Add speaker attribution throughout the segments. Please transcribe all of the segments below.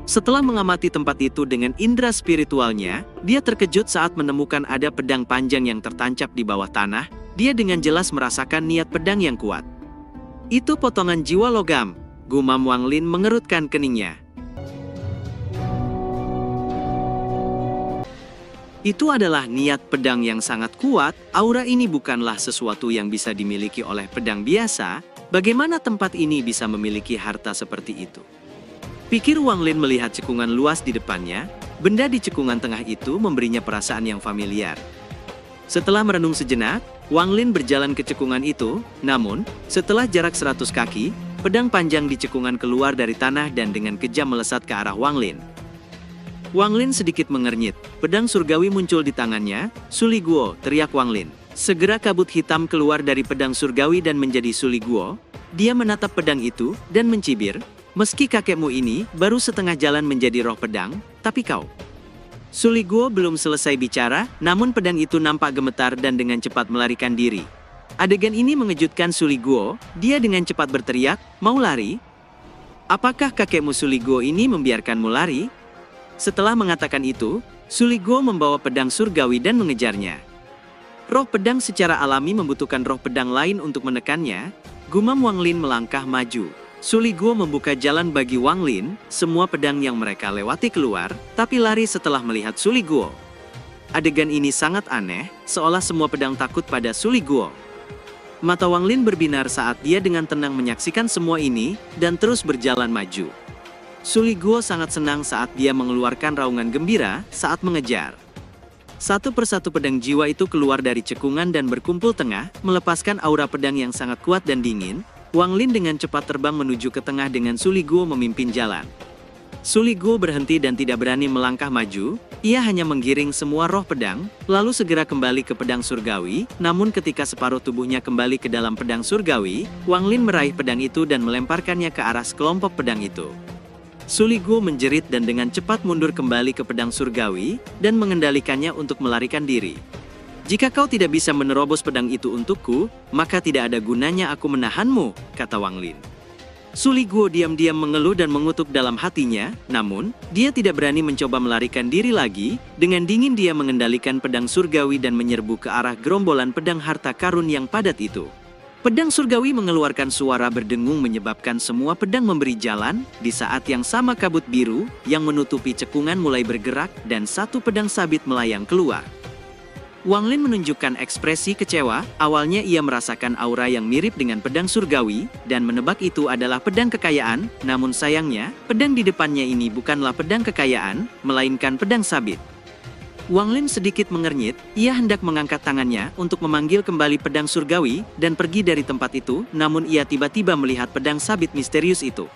Speaker 1: Setelah mengamati tempat itu dengan indera spiritualnya, dia terkejut saat menemukan ada pedang panjang yang tertancap di bawah tanah. Dia dengan jelas merasakan niat pedang yang kuat. Itu potongan jiwa logam, gumam Wang Lin mengerutkan keningnya. Itu adalah niat pedang yang sangat kuat. Aura ini bukanlah sesuatu yang bisa dimiliki oleh pedang biasa. Bagaimana tempat ini bisa memiliki harta seperti itu? Pikir Wang Lin melihat cekungan luas di depannya. Benda di cekungan tengah itu memberinya perasaan yang familiar. Setelah merenung sejenak, Wang Lin berjalan ke cekungan itu. Namun, setelah jarak 100 kaki, pedang panjang di cekungan keluar dari tanah dan dengan kejam melesat ke arah Wang Lin. Wang Lin sedikit mengernyit. Pedang surgawi muncul di tangannya. "Suli Guo," teriak Wang Lin. Segera kabut hitam keluar dari pedang surgawi dan menjadi Suli Guo. Dia menatap pedang itu dan mencibir. "Meski kakekmu ini baru setengah jalan menjadi roh pedang, tapi kau..." Suli Guo belum selesai bicara, namun pedang itu nampak gemetar dan dengan cepat melarikan diri. Adegan ini mengejutkan Suli Guo. Dia dengan cepat berteriak, "Mau lari? Apakah kakekmu Suli Guo ini membiarkanmu lari?" Setelah mengatakan itu, Suli Guo membawa pedang surgawi dan mengejarnya. Roh pedang secara alami membutuhkan roh pedang lain untuk menekannya. Gumam Wang Lin melangkah maju. Suli Guo membuka jalan bagi Wang Lin. Semua pedang yang mereka lewati keluar, tapi lari setelah melihat Suli Guo. Adegan ini sangat aneh, seolah semua pedang takut pada Suli Guo. Mata Wang Lin berbinar saat dia dengan tenang menyaksikan semua ini, dan terus berjalan maju. Suli Guo sangat senang saat dia mengeluarkan raungan gembira saat mengejar. Satu persatu pedang jiwa itu keluar dari cekungan dan berkumpul tengah, melepaskan aura pedang yang sangat kuat dan dingin. Wang Lin dengan cepat terbang menuju ke tengah dengan Suli Guo memimpin jalan. Suli Guo berhenti dan tidak berani melangkah maju. Ia hanya menggiring semua roh pedang, lalu segera kembali ke pedang surgawi. Namun ketika separuh tubuhnya kembali ke dalam pedang surgawi, Wang Lin meraih pedang itu dan melemparkannya ke arah sekelompok pedang itu. Suli Guo menjerit dan dengan cepat mundur kembali ke pedang surgawi dan mengendalikannya untuk melarikan diri. "Jika kau tidak bisa menerobos pedang itu untukku, maka tidak ada gunanya aku menahanmu," kata Wang Lin. Suli Guo diam-diam mengeluh dan mengutuk dalam hatinya, namun dia tidak berani mencoba melarikan diri lagi. Dengan dingin dia mengendalikan pedang surgawi dan menyerbu ke arah gerombolan pedang harta karun yang padat itu. Pedang surgawi mengeluarkan suara berdengung menyebabkan semua pedang memberi jalan. Di saat yang sama kabut biru yang menutupi cekungan mulai bergerak dan satu pedang sabit melayang keluar. Wang Lin menunjukkan ekspresi kecewa. Awalnya ia merasakan aura yang mirip dengan pedang surgawi dan menebak itu adalah pedang kekayaan. Namun sayangnya, pedang di depannya ini bukanlah pedang kekayaan, melainkan pedang sabit. Wang Lin sedikit mengernyit. Ia hendak mengangkat tangannya untuk memanggil kembali pedang surgawi dan pergi dari tempat itu. Namun ia tiba-tiba melihat pedang sabit misterius itu.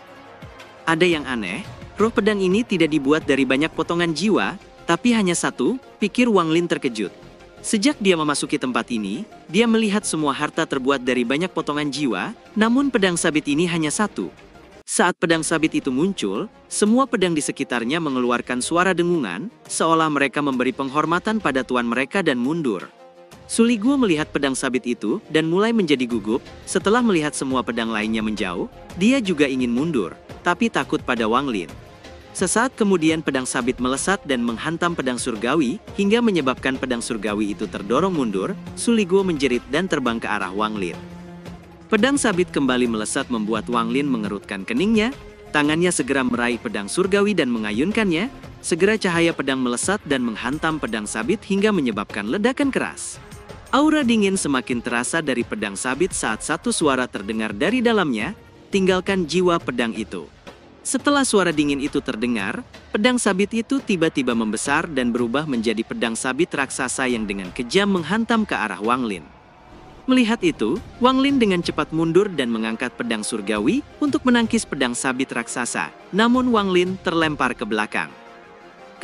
Speaker 1: Ada yang aneh, roh pedang ini tidak dibuat dari banyak potongan jiwa, tapi hanya satu, pikir Wang Lin terkejut. Sejak dia memasuki tempat ini, dia melihat semua harta terbuat dari banyak potongan jiwa, namun pedang sabit ini hanya satu. Saat pedang sabit itu muncul, semua pedang di sekitarnya mengeluarkan suara dengungan, seolah mereka memberi penghormatan pada tuan mereka dan mundur. Suli Guo melihat pedang sabit itu dan mulai menjadi gugup. Setelah melihat semua pedang lainnya menjauh, dia juga ingin mundur, tapi takut pada Wang Lin. Sesaat kemudian pedang sabit melesat dan menghantam pedang surgawi, hingga menyebabkan pedang surgawi itu terdorong mundur. Suli Guo menjerit dan terbang ke arah Wang Lin. Pedang sabit kembali melesat membuat Wang Lin mengerutkan keningnya. Tangannya segera meraih pedang surgawi dan mengayunkannya. Segera cahaya pedang melesat dan menghantam pedang sabit hingga menyebabkan ledakan keras. Aura dingin semakin terasa dari pedang sabit saat satu suara terdengar dari dalamnya, "Tinggalkan jiwa pedang itu." Setelah suara dingin itu terdengar, pedang sabit itu tiba-tiba membesar dan berubah menjadi pedang sabit raksasa yang dengan kejam menghantam ke arah Wang Lin. Melihat itu, Wang Lin dengan cepat mundur dan mengangkat pedang surgawi untuk menangkis pedang sabit raksasa. Namun Wang Lin terlempar ke belakang.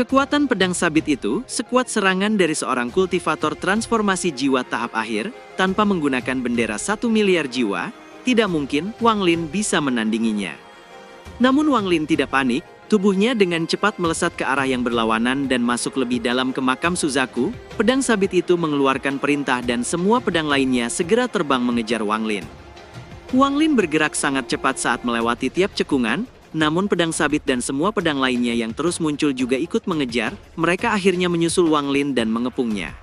Speaker 1: Kekuatan pedang sabit itu sekuat serangan dari seorang kultivator transformasi jiwa tahap akhir. Tanpa menggunakan bendera 1 miliar jiwa, tidak mungkin Wang Lin bisa menandinginya. Namun Wang Lin tidak panik. Tubuhnya dengan cepat melesat ke arah yang berlawanan dan masuk lebih dalam ke makam Suzaku. Pedang sabit itu mengeluarkan perintah dan semua pedang lainnya segera terbang mengejar Wang Lin. Wang Lin bergerak sangat cepat saat melewati tiap cekungan, namun pedang sabit dan semua pedang lainnya yang terus muncul juga ikut mengejar. Mereka akhirnya menyusul Wang Lin dan mengepungnya.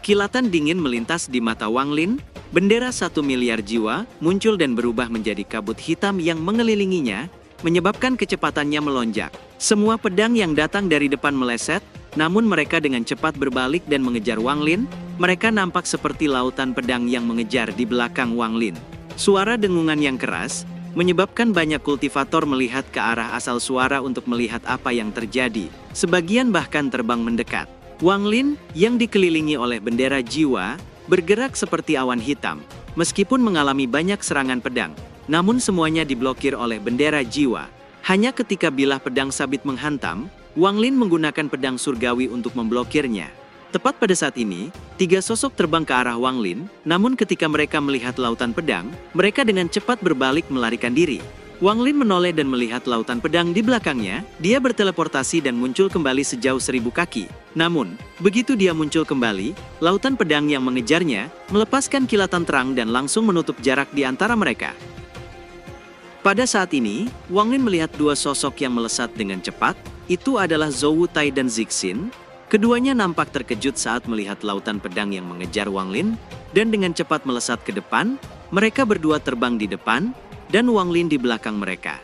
Speaker 1: Kilatan dingin melintas di mata Wang Lin, bendera 1 miliar jiwa muncul dan berubah menjadi kabut hitam yang mengelilinginya, menyebabkan kecepatannya melonjak. Semua pedang yang datang dari depan meleset, namun mereka dengan cepat berbalik dan mengejar Wang Lin. Mereka nampak seperti lautan pedang yang mengejar di belakang Wang Lin. Suara dengungan yang keras menyebabkan banyak kultivator melihat ke arah asal suara untuk melihat apa yang terjadi. Sebagian bahkan terbang mendekat. Wang Lin, yang dikelilingi oleh bendera jiwa, bergerak seperti awan hitam. Meskipun mengalami banyak serangan pedang, namun semuanya diblokir oleh bendera jiwa. Hanya ketika bilah pedang sabit menghantam, Wang Lin menggunakan pedang surgawi untuk memblokirnya. Tepat pada saat ini, 3 sosok terbang ke arah Wang Lin, namun ketika mereka melihat lautan pedang, mereka dengan cepat berbalik melarikan diri. Wang Lin menoleh dan melihat lautan pedang di belakangnya. Dia berteleportasi dan muncul kembali sejauh 1000 kaki. Namun, begitu dia muncul kembali, lautan pedang yang mengejarnya melepaskan kilatan terang dan langsung menutup jarak di antara mereka. Pada saat ini, Wang Lin melihat 2 sosok yang melesat dengan cepat. Itu adalah Zhou Wutai dan Zixin. Keduanya nampak terkejut saat melihat lautan pedang yang mengejar Wang Lin, dan dengan cepat melesat ke depan. Mereka berdua terbang di depan, dan Wang Lin di belakang mereka.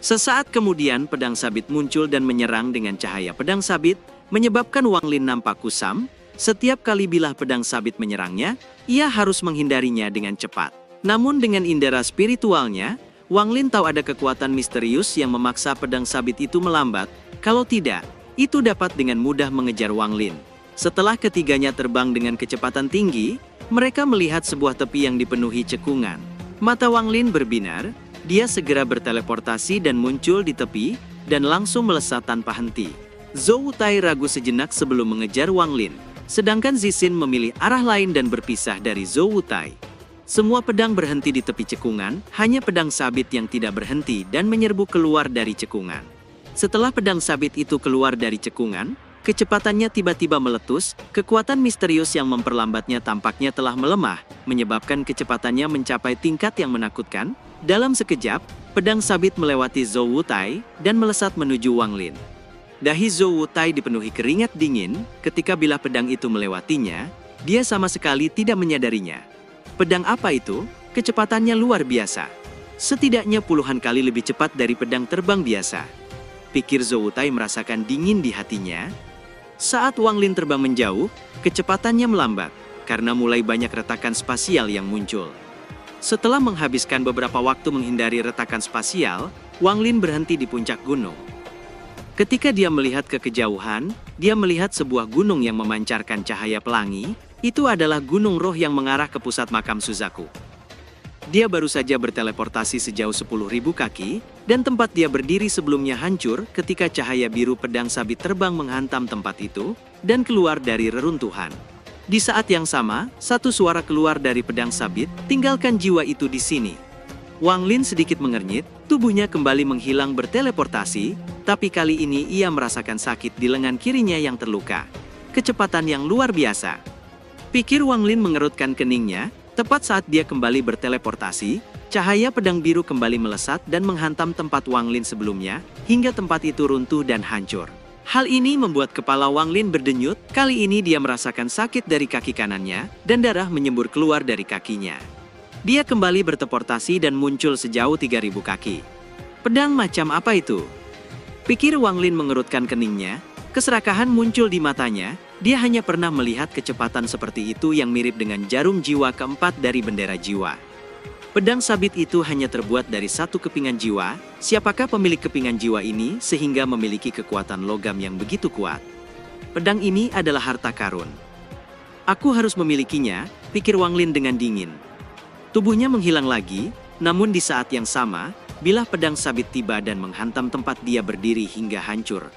Speaker 1: Sesaat kemudian pedang sabit muncul dan menyerang dengan cahaya pedang sabit, menyebabkan Wang Lin nampak kusam. Setiap kali bilah pedang sabit menyerangnya, ia harus menghindarinya dengan cepat. Namun dengan indera spiritualnya, Wang Lin tahu ada kekuatan misterius yang memaksa pedang sabit itu melambat. Kalau tidak, itu dapat dengan mudah mengejar Wang Lin. Setelah ketiganya terbang dengan kecepatan tinggi, mereka melihat sebuah tepi yang dipenuhi cekungan. Mata Wang Lin berbinar, dia segera berteleportasi dan muncul di tepi, dan langsung melesat tanpa henti. Zhou Wutai ragu sejenak sebelum mengejar Wang Lin, sedangkan Zixin memilih arah lain dan berpisah dari Zhou Wutai. Semua pedang berhenti di tepi cekungan, hanya pedang sabit yang tidak berhenti dan menyerbu keluar dari cekungan. Setelah pedang sabit itu keluar dari cekungan, kecepatannya tiba-tiba meletus. Kekuatan misterius yang memperlambatnya tampaknya telah melemah, menyebabkan kecepatannya mencapai tingkat yang menakutkan. Dalam sekejap, pedang sabit melewati Zhou Wutai dan melesat menuju Wang Lin. Dahi Zhou Wutai dipenuhi keringat dingin. Ketika bilah pedang itu melewatinya, dia sama sekali tidak menyadarinya. Pedang apa itu? Kecepatannya luar biasa. Setidaknya puluhan kali lebih cepat dari pedang terbang biasa. Pikir Zhou Wutai merasakan dingin di hatinya. Saat Wang Lin terbang menjauh, kecepatannya melambat, karena mulai banyak retakan spasial yang muncul. Setelah menghabiskan beberapa waktu menghindari retakan spasial, Wang Lin berhenti di puncak gunung. Ketika dia melihat ke kejauhan, dia melihat sebuah gunung yang memancarkan cahaya pelangi. Itu adalah gunung roh yang mengarah ke pusat makam Suzaku. Dia baru saja berteleportasi sejauh 10.000 kaki, dan tempat dia berdiri sebelumnya hancur ketika cahaya biru pedang sabit terbang menghantam tempat itu, dan keluar dari reruntuhan. Di saat yang sama, satu suara keluar dari pedang sabit, "Tinggalkan jiwa itu di sini." Wang Lin sedikit mengernyit, tubuhnya kembali menghilang berteleportasi, tapi kali ini ia merasakan sakit di lengan kirinya yang terluka. Kecepatan yang luar biasa. Pikir Wang Lin mengerutkan keningnya. Tepat saat dia kembali berteleportasi, cahaya pedang biru kembali melesat dan menghantam tempat Wang Lin sebelumnya, hingga tempat itu runtuh dan hancur. Hal ini membuat kepala Wang Lin berdenyut. Kali ini dia merasakan sakit dari kaki kanannya, dan darah menyembur keluar dari kakinya. Dia kembali berteleportasi dan muncul sejauh 3.000 kaki. Pedang macam apa itu? Pikir Wang Lin mengerutkan keningnya. Keserakahan muncul di matanya. Dia hanya pernah melihat kecepatan seperti itu yang mirip dengan jarum jiwa keempat dari bendera jiwa. Pedang sabit itu hanya terbuat dari satu kepingan jiwa. Siapakah pemilik kepingan jiwa ini sehingga memiliki kekuatan logam yang begitu kuat? Pedang ini adalah harta karun. Aku harus memilikinya, pikir Wang Lin dengan dingin. Tubuhnya menghilang lagi, namun di saat yang sama, bilah pedang sabit tiba dan menghantam tempat dia berdiri hingga hancur.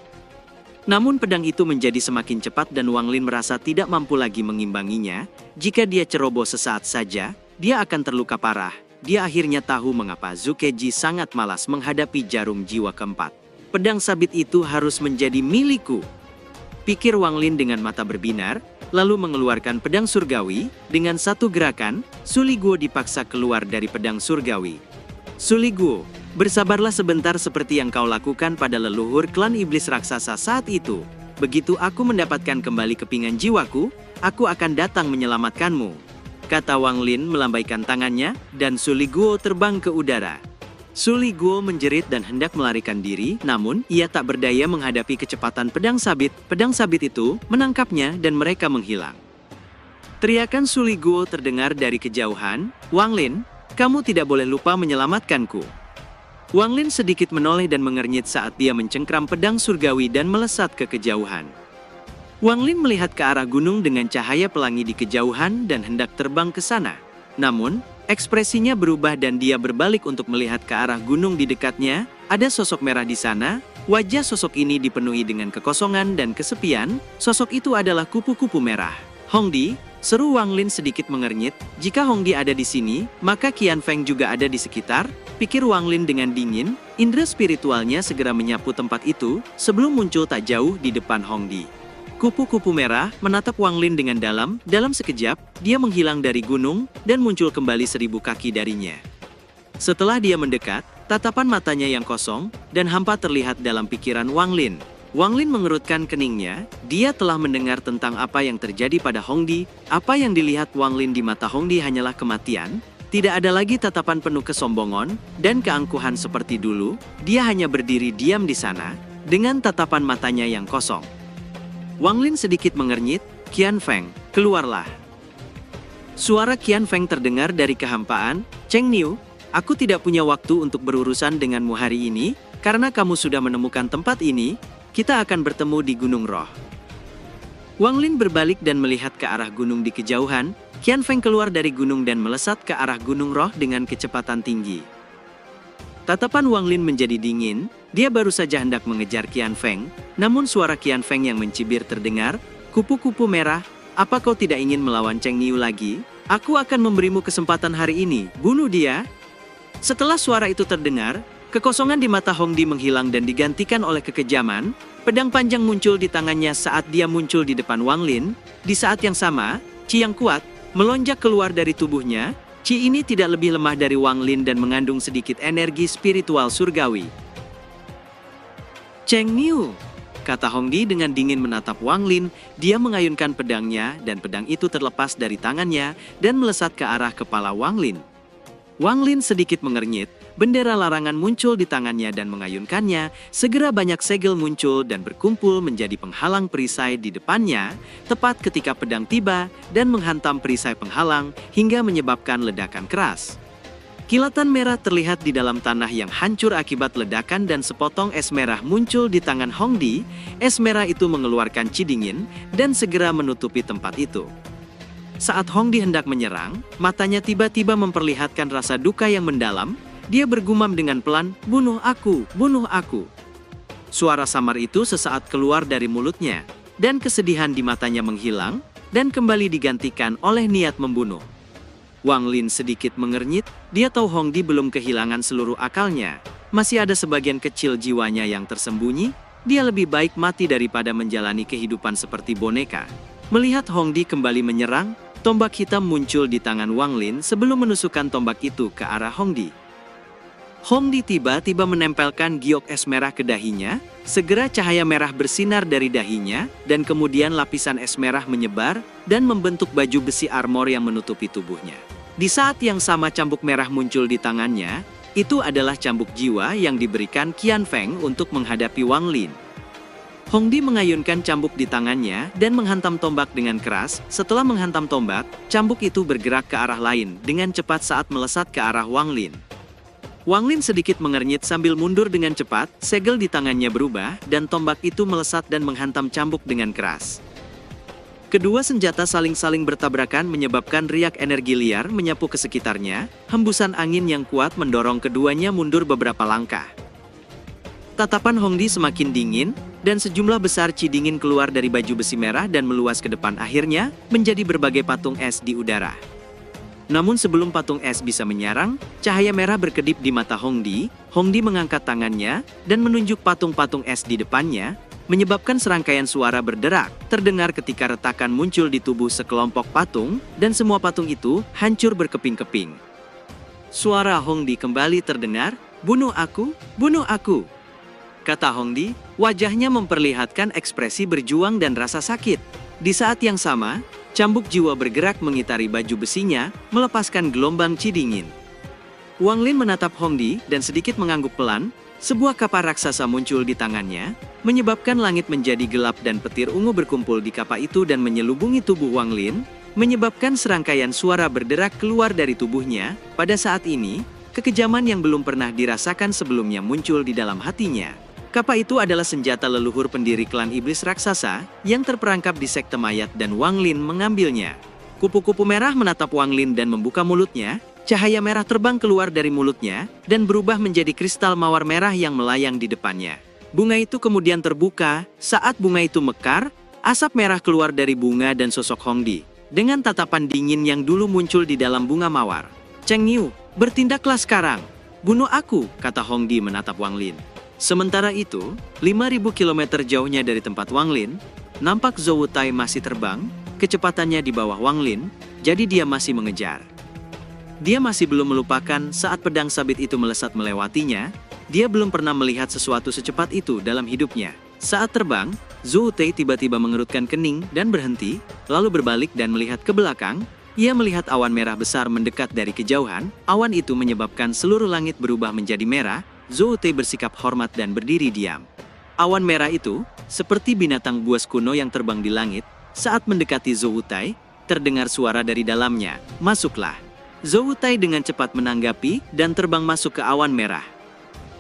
Speaker 1: Namun pedang itu menjadi semakin cepat dan Wang Lin merasa tidak mampu lagi mengimbanginya. Jika dia ceroboh sesaat saja, dia akan terluka parah. Dia akhirnya tahu mengapa Zhu Keji sangat malas menghadapi jarum jiwa keempat. pedang sabit itu harus menjadi milikku. Pikir Wang Lin dengan mata berbinar, lalu mengeluarkan pedang surgawi. Dengan satu gerakan, Su Liguo dipaksa keluar dari pedang surgawi. Su Liguo, bersabarlah sebentar seperti yang kau lakukan pada leluhur klan iblis raksasa saat itu. Begitu aku mendapatkan kembali kepingan jiwaku, aku akan datang menyelamatkanmu, kata Wang Lin melambaikan tangannya, dan Su Liguo terbang ke udara. Su Liguo menjerit dan hendak melarikan diri, namun ia tak berdaya menghadapi kecepatan pedang sabit. Pedang sabit itu menangkapnya dan mereka menghilang. Teriakan Su Liguo terdengar dari kejauhan, "Wang Lin, kamu tidak boleh lupa menyelamatkanku." Wang Lin sedikit menoleh dan mengernyit saat dia mencengkram pedang surgawi dan melesat ke kejauhan. Wang Lin melihat ke arah gunung dengan cahaya pelangi di kejauhan dan hendak terbang ke sana. Namun, ekspresinya berubah dan dia berbalik untuk melihat ke arah gunung di dekatnya. Ada sosok merah di sana. Wajah sosok ini dipenuhi dengan kekosongan dan kesepian. Sosok itu adalah kupu-kupu merah. "Hongdi," seru Wang Lin sedikit mengernyit. Jika Hongdi ada di sini, maka Qian Feng juga ada di sekitar, pikir Wang Lin dengan dingin. Indra spiritualnya segera menyapu tempat itu sebelum muncul tak jauh di depan Hongdi. Kupu-kupu merah menatap Wang Lin dengan dalam. Dalam sekejap, dia menghilang dari gunung dan muncul kembali 1000 kaki darinya. Setelah dia mendekat, tatapan matanya yang kosong dan hampa terlihat dalam pikiran Wang Lin. Wang Lin mengerutkan keningnya. Dia telah mendengar tentang apa yang terjadi pada Hongdi. Apa yang dilihat Wang Lin di mata Hongdi hanyalah kematian. Tidak ada lagi tatapan penuh kesombongan dan keangkuhan seperti dulu. Dia hanya berdiri diam di sana dengan tatapan matanya yang kosong. Wang Lin sedikit mengernyit, "Qian Feng, keluarlah." Suara Qian Feng terdengar dari kehampaan. "Cheng Niu, aku tidak punya waktu untuk berurusan denganmu hari ini, karena kamu sudah menemukan tempat ini, kita akan bertemu di Gunung Roh." Wang Lin berbalik dan melihat ke arah gunung di kejauhan. Qian Feng keluar dari gunung dan melesat ke arah Gunung Roh dengan kecepatan tinggi. Tatapan Wang Lin menjadi dingin. Dia baru saja hendak mengejar Qian Feng, namun suara Qian Feng yang mencibir terdengar, "Kupu-kupu merah, apa kau tidak ingin melawan Cheng Niu lagi? Aku akan memberimu kesempatan hari ini, bunuh dia." Setelah suara itu terdengar, kekosongan di mata Hongdi menghilang dan digantikan oleh kekejaman. Pedang panjang muncul di tangannya saat dia muncul di depan Wang Lin. Di saat yang sama, Qi yang kuat melonjak keluar dari tubuhnya. Qi ini tidak lebih lemah dari Wang Lin dan mengandung sedikit energi spiritual surgawi. "Cheng Niu," kata Hongdi dengan dingin menatap Wang Lin. Dia mengayunkan pedangnya dan pedang itu terlepas dari tangannya dan melesat ke arah kepala Wang Lin. Wang Lin sedikit mengernyit. Bendera larangan muncul di tangannya dan mengayunkannya. Segera banyak segel muncul dan berkumpul menjadi penghalang perisai di depannya, tepat ketika pedang tiba dan menghantam perisai penghalang hingga menyebabkan ledakan keras. Kilatan merah terlihat di dalam tanah yang hancur akibat ledakan dan sepotong es merah muncul di tangan Hongdi. Es merah itu mengeluarkan Qi dingin dan segera menutupi tempat itu. Saat Hongdi hendak menyerang, matanya tiba-tiba memperlihatkan rasa duka yang mendalam. Dia bergumam dengan pelan, "Bunuh aku, bunuh aku." Suara samar itu sesaat keluar dari mulutnya, dan kesedihan di matanya menghilang dan kembali digantikan oleh niat membunuh. Wang Lin sedikit mengernyit. Dia tahu Hongdi belum kehilangan seluruh akalnya. Masih ada sebagian kecil jiwanya yang tersembunyi. Dia lebih baik mati daripada menjalani kehidupan seperti boneka. Melihat Hongdi kembali menyerang, tombak hitam muncul di tangan Wang Lin sebelum menusukkan tombak itu ke arah Hongdi. Hongdi tiba-tiba menempelkan giok es merah ke dahinya. Segera cahaya merah bersinar dari dahinya, dan kemudian lapisan es merah menyebar dan membentuk baju besi armor yang menutupi tubuhnya. Di saat yang sama cambuk merah muncul di tangannya. Itu adalah cambuk jiwa yang diberikan Qian Feng untuk menghadapi Wang Lin. Hongdi mengayunkan cambuk di tangannya dan menghantam tombak dengan keras. Setelah menghantam tombak, cambuk itu bergerak ke arah lain dengan cepat saat melesat ke arah Wang Lin. Wang Lin sedikit mengernyit sambil mundur dengan cepat. Segel di tangannya berubah dan tombak itu melesat dan menghantam cambuk dengan keras. Kedua senjata saling-saling bertabrakan menyebabkan riak energi liar menyapu ke sekitarnya. Hembusan angin yang kuat mendorong keduanya mundur beberapa langkah. Tatapan Hongdi semakin dingin, dan sejumlah besar Qi dingin keluar dari baju besi merah dan meluas ke depan, akhirnya menjadi berbagai patung es di udara. Namun sebelum patung es bisa menyerang, cahaya merah berkedip di mata Hongdi. Hongdi mengangkat tangannya dan menunjuk patung-patung es di depannya, menyebabkan serangkaian suara berderak terdengar ketika retakan muncul di tubuh sekelompok patung, dan semua patung itu hancur berkeping-keping. Suara Hongdi kembali terdengar, bunuh aku, kata Hongdi, wajahnya memperlihatkan ekspresi berjuang dan rasa sakit. Di saat yang sama, cambuk jiwa bergerak mengitari baju besinya, melepaskan gelombang chi dingin. Wang Lin menatap Hongdi dan sedikit mengangguk pelan. Sebuah kapal raksasa muncul di tangannya, menyebabkan langit menjadi gelap dan petir ungu berkumpul di kapal itu dan menyelubungi tubuh Wang Lin, menyebabkan serangkaian suara berderak keluar dari tubuhnya. Pada saat ini, kekejaman yang belum pernah dirasakan sebelumnya muncul di dalam hatinya. Kapal itu adalah senjata leluhur pendiri klan iblis raksasa yang terperangkap di sekte mayat dan Wang Lin mengambilnya. Kupu-kupu merah menatap Wang Lin dan membuka mulutnya. Cahaya merah terbang keluar dari mulutnya dan berubah menjadi kristal mawar merah yang melayang di depannya. Bunga itu kemudian terbuka. Saat bunga itu mekar, asap merah keluar dari bunga dan sosok Hongdi dengan tatapan dingin yang dulu muncul di dalam bunga mawar. Cheng Niu, bertindaklah sekarang. Bunuh aku, kata Hongdi menatap Wang Lin. Sementara itu, 5.000 km jauhnya dari tempat Wang Lin, nampak Zhou Tai masih terbang, kecepatannya di bawah Wang Lin, jadi dia masih mengejar. Dia masih belum melupakan saat pedang sabit itu melesat melewatinya. Dia belum pernah melihat sesuatu secepat itu dalam hidupnya. Saat terbang, Zhou Tai tiba-tiba mengerutkan kening dan berhenti, lalu berbalik dan melihat ke belakang. Ia melihat awan merah besar mendekat dari kejauhan. Awan itu menyebabkan seluruh langit berubah menjadi merah. Zhou Tai bersikap hormat dan berdiri diam. Awan merah itu, seperti binatang buas kuno yang terbang di langit. Saat mendekati Zhou Tai, terdengar suara dari dalamnya, masuklah. Zhou Tai dengan cepat menanggapi dan terbang masuk ke awan merah.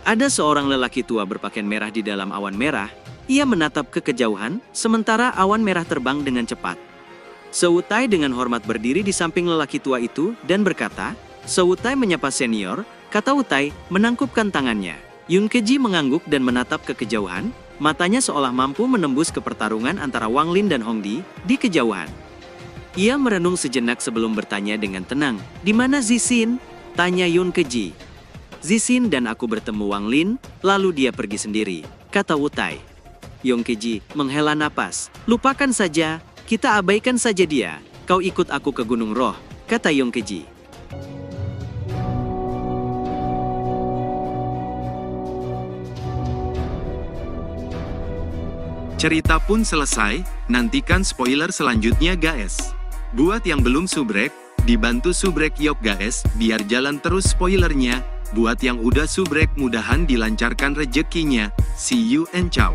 Speaker 1: Ada seorang lelaki tua berpakaian merah di dalam awan merah. Ia menatap ke kejauhan, sementara awan merah terbang dengan cepat. Zhou Tai dengan hormat berdiri di samping lelaki tua itu dan berkata, Zhou Tai menyapa senior, kata Wu Tai, menangkupkan tangannya. Yun Keji mengangguk dan menatap ke kejauhan, matanya seolah mampu menembus ke pertarungan antara Wang Lin dan Hongdi di kejauhan. Ia merenung sejenak sebelum bertanya dengan tenang, "Di mana Zixin?" tanya Yun Keji. "Zixin dan aku bertemu Wang Lin, lalu dia pergi sendiri," kata Wu Tai. Yun Keji menghela napas, "Lupakan saja, kita abaikan saja dia. Kau ikut aku ke Gunung Roh," kata Yun Keji.
Speaker 2: Cerita pun selesai, nantikan spoiler selanjutnya guys. Buat yang belum subrek, dibantu subrek yuk guys, biar jalan terus spoilernya. Buat yang udah subrek mudahan dilancarkan rezekinya. See you and ciao.